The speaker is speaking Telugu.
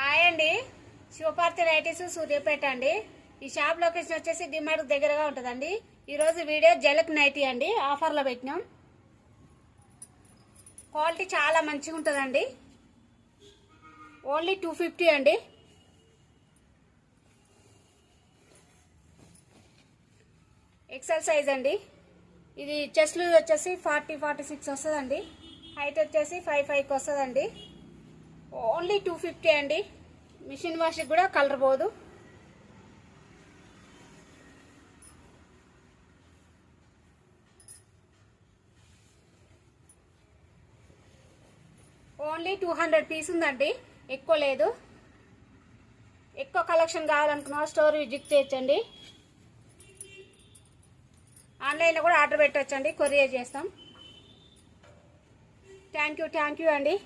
హాయ్ అండి, శివపార్తి నైటీస్ సూర్యాపేట అండి. ఈ షాప్ లొకేషన్ వచ్చేసి డిమార్ట్ దగ్గరగా ఉంటుందండి. ఈరోజు వీడియో జలక్ నైటీ అండి, ఆఫర్లో పెట్టినాం. క్వాలిటీ చాలా మంచిగా ఉంటుందండి. ఓన్లీ 250 అండి. ఎక్సెల్ సైజ్ అండి. ఇది చెస్ట్ లూజ్ వచ్చేసి 40-46 వస్తుందండి. హైట్ వచ్చేసి 5'5" వస్తుందండి. ఓన్లీ 250 అండి. మిషన్ వాష్కి కూడా కలర్ పోదు. ఓన్లీ 200 పీస్ ఉందండి, ఎక్కువ లేదు. ఎక్కువ కలెక్షన్ కావాలనుకున్న స్టోర్ విజిట్ చేయొచ్చండి. ఆన్లైన్లో కూడా ఆర్డర్ పెట్టవచ్చండి, కొరియర్ చేస్తాం. థ్యాంక్ యూ అండి.